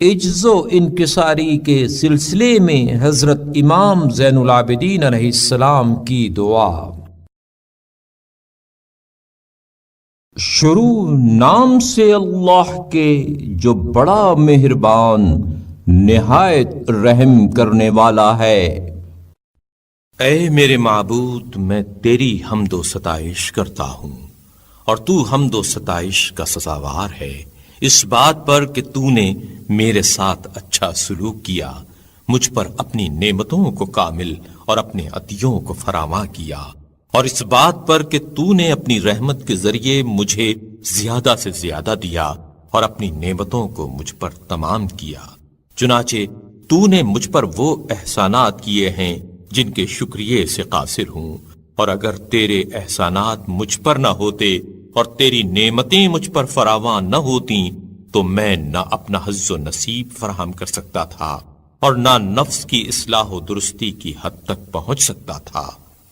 عجز و انکساری کے سلسلے میں حضرت امام زین العابدین علیہ السلام کی دعا۔ شروع نام سے اللہ کے جو بڑا مہربان نہایت رحم کرنے والا ہے۔ اے میرے معبود، میں تیری حمد و ستائش کرتا ہوں، اور تو حمد و ستائش کا سزاوار ہے اس بات پر کہ تو نے میرے ساتھ اچھا سلوک کیا، مجھ پر اپنی نعمتوں کو کامل اور اپنے عطیوں کو فراواں کیا، اور اس بات پر کہ تو نے اپنی رحمت کے ذریعے مجھے زیادہ سے زیادہ دیا اور اپنی نعمتوں کو مجھ پر تمام کیا۔ چنانچہ تو نے مجھ پر وہ احسانات کیے ہیں جن کے شکریہ سے قاصر ہوں، اور اگر تیرے احسانات مجھ پر نہ ہوتے اور تیری نعمتیں مجھ پر فراواں نہ ہوتیں تو میں نہ اپنا حظ و نصیب فراہم کر سکتا تھا اور نہ نفس کی اصلاح و درستی کی حد تک پہنچ سکتا تھا،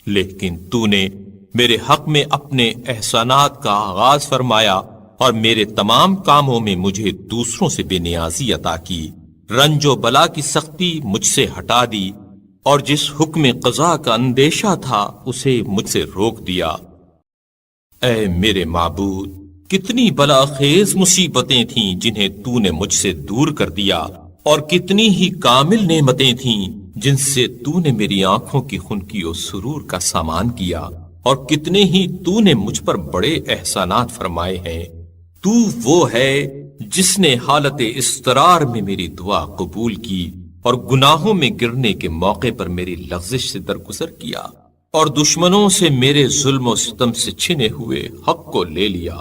لیکن تو نے میرے حق میں اپنے احسانات کا آغاز فرمایا اور میرے تمام کاموں میں مجھے دوسروں سے بے نیازی عطا کی، رنج و بلا کی سختی مجھ سے ہٹا دی، اور جس حکم قضا کا اندیشہ تھا اسے مجھ سے روک دیا۔ اے میرے معبود، کتنی بلا خیز مصیبتیں تھیں جنہیں تو نے مجھ سے دور کر دیا، اور کتنی ہی کامل نعمتیں تھیں جن سے تو نے میری آنکھوں کی خنکی و سرور کا سامان کیا، اور کتنے ہی تو نے مجھ پر بڑے احسانات فرمائے ہیں۔ تو وہ ہے جس نے حالت اضطرار میں میری دعا قبول کی اور گناہوں میں گرنے کے موقع پر میری لغزش سے درگزر کیا، اور دشمنوں سے میرے ظلم و ستم سے چھنے ہوئے حق کو لے لیا۔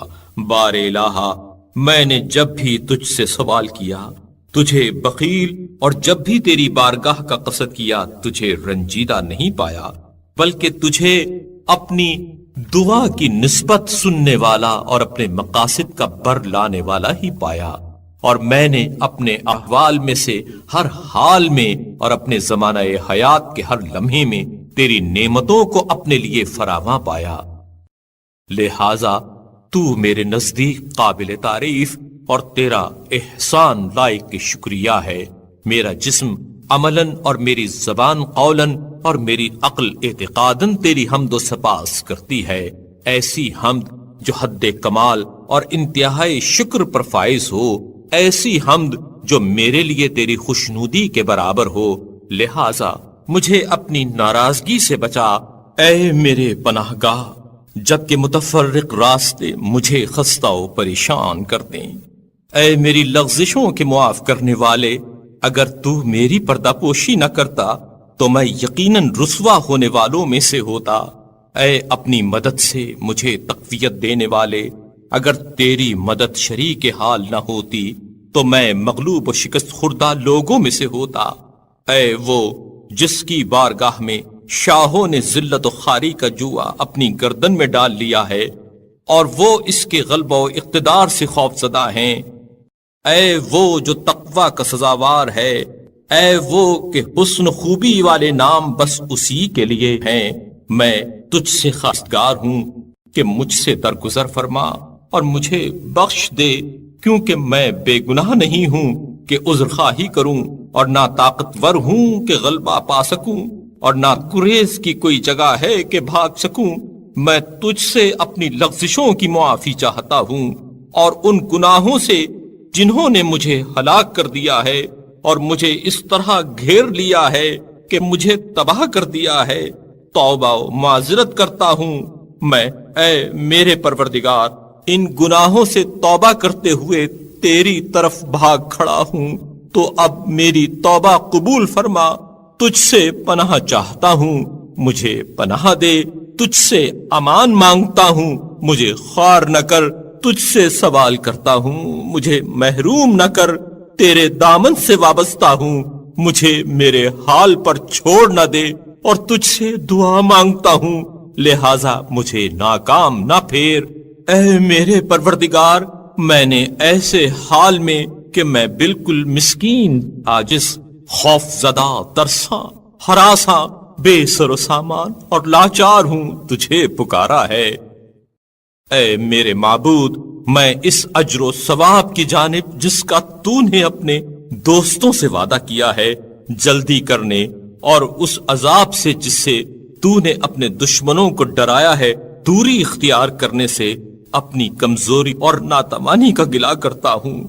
بار الہا، میں نے جب بھی تجھ سے سوال کیا تجھے بخیل، اور جب بھی تیری بارگاہ کا قصد کیا تجھے رنجیدہ نہیں پایا، بلکہ تجھے اپنی دعا کی نسبت سننے والا اور اپنے مقاصد کا بر لانے والا ہی پایا، اور میں نے اپنے احوال میں سے ہر حال میں اور اپنے زمانہ حیات کے ہر لمحے میں تیری نعمتوں کو اپنے لیے فراواں پایا۔ لہذا تو میرے نزدیک قابل تعریف اور تیرا احسان لائق شکریہ ہے۔ میرا جسم عملاً اور میری زبان قولاً اور میری عقل اعتقاداً تیری حمد و سپاس کرتی ہے، ایسی حمد جو حد کمال اور انتہائی شکر پر فائز ہو، ایسی حمد جو میرے لیے تیری خوشنودی کے برابر ہو۔ لہذا مجھے اپنی ناراضگی سے بچا، اے میرے پناہ گاہ، جبکہ متفرق راستے مجھے خستہ و پریشان کر دیں۔ اے میری لغزشوں کے معاف کرنے والے، اگر تو میری پردہ پوشی نہ کرتا تو میں یقیناً رسوا ہونے والوں میں سے ہوتا۔ اے اپنی مدد سے مجھے تقویت دینے والے، اگر تیری مدد شریک حال نہ ہوتی تو میں مغلوب و شکست خوردہ لوگوں میں سے ہوتا۔ اے وہ جس کی بارگاہ میں شاہوں نے ذلت و خواری کا جوا اپنی گردن میں ڈال لیا ہے اور وہ اس کے غلبہ و اقتدار سے خوف زدہ ہیں، اے وہ جو تقوی کا سزاوار ہے، اے وہ کہ حسن خوبی والے نام بس اسی کے لیے ہیں، میں تجھ سے خواستگار ہوں کہ مجھ سے درگزر فرما اور مجھے بخش دے، کیونکہ میں بے گناہ نہیں ہوں کہ عذر خواہی کروں، اور نہ طاقتور ہوں کہ غلبہ پا سکوں، اور نہ گریز کی کوئی جگہ ہے کہ بھاگ سکوں۔ میں تجھ سے اپنی لغزشوں کی معافی چاہتا ہوں اور ان گناہوں سے جنہوں نے مجھے ہلاک کر دیا ہے اور مجھے اس طرح گھیر لیا ہے کہ مجھے تباہ کر دیا ہے، توبہ و معذرت کرتا ہوں میں۔ اے میرے پروردگار، ان گناہوں سے توبہ کرتے ہوئے تیری طرف بھاگ کھڑا ہوں، تو اب میری توبہ قبول فرما۔ تجھ سے پناہ چاہتا ہوں، مجھے پناہ دے، تجھ سے امان مانگتا ہوں، مجھے خوار نہ کر، تجھ سے سوال کرتا ہوں، مجھے محروم نہ کر، تیرے دامن سے وابستہ ہوں، مجھے میرے حال پر چھوڑ نہ دے، اور تجھ سے دعا مانگتا ہوں، لہذا مجھے ناکام نہ پھیر۔ اے میرے پروردگار، میں نے ایسے حال میں کہ میں بالکل مسکین، عاجز، خوف زدہ، ترساں، ہراساں، بے سر و سامان اور لاچار ہوں، تجھے پکارا ہے۔ اے میرے معبود، میں اس اجر و ثواب کی جانب جس کا تو نے اپنے دوستوں سے وعدہ کیا ہے جلدی کرنے اور اس عذاب سے جس سے تو نے اپنے دشمنوں کو ڈرایا ہے دوری اختیار کرنے سے اپنی کمزوری اور ناتوانی کا گلہ کرتا ہوں،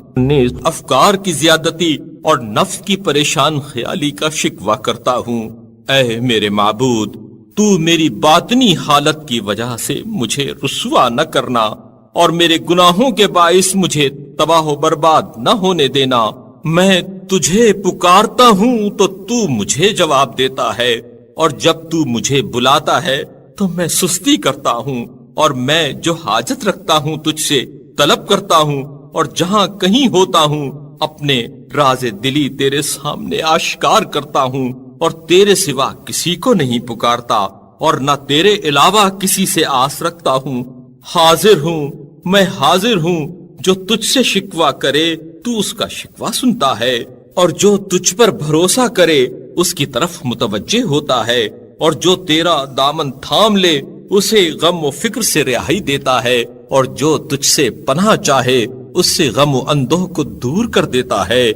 افکار کی زیادتی اور نفس کی پریشان خیالی کا شکوہ کرتا ہوں۔ اے میرے معبود، تو میری باطنی حالت کی وجہ سے مجھے رسوا نہ کرنا اور میرے گناہوں کے باعث مجھے تباہ و برباد نہ ہونے دینا۔ میں تجھے پکارتا ہوں تو تو مجھے جواب دیتا ہے، اور جب تو مجھے بلاتا ہے تو میں سستی کرتا ہوں، اور میں جو حاجت رکھتا ہوں تجھ سے طلب کرتا ہوں، اور جہاں کہیں ہوتا ہوں اپنے راز دلی تیرے سامنے آشکار کرتا ہوں، اور تیرے سوا کسی کو نہیں پکارتا اور نہ تیرے علاوہ کسی سے آس رکھتا ہوں۔ حاضر ہوں، میں حاضر ہوں، جو تجھ سے شکوہ کرے تو اس کا شکوہ سنتا ہے، اور جو تجھ پر بھروسہ کرے اس کی طرف متوجہ ہوتا ہے، اور جو تیرا دامن تھام لے اسے غم و فکر سے رہائی دیتا ہے، اور جو تجھ سے پناہ چاہے اس سے غم و اندوہ کو دور کر دیتا ہے۔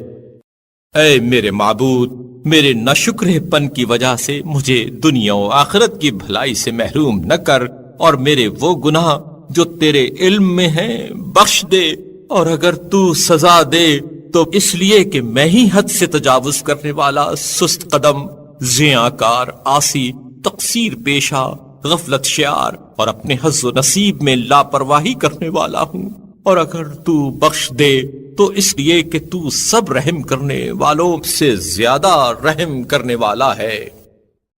اے میرے معبود، میرے ناشکرے پن کی وجہ سے مجھے دنیا و آخرت کی بھلائی سے محروم نہ کر، اور میرے وہ گناہ جو تیرے علم میں ہیں بخش دے، اور اگر تو سزا دے تو اس لیے کہ میں ہی حد سے تجاوز کرنے والا، سست قدم، زیاnkار، عاصی، تقصیر پیشہ، غفلت شعار اور اپنے حظ و نصیب میں لاپرواہی کرنے والا ہوں، اور اگر تو بخش دے تو اس لیے کہ تو سب رحم کرنے والوں سے زیادہ رحم کرنے والا ہے۔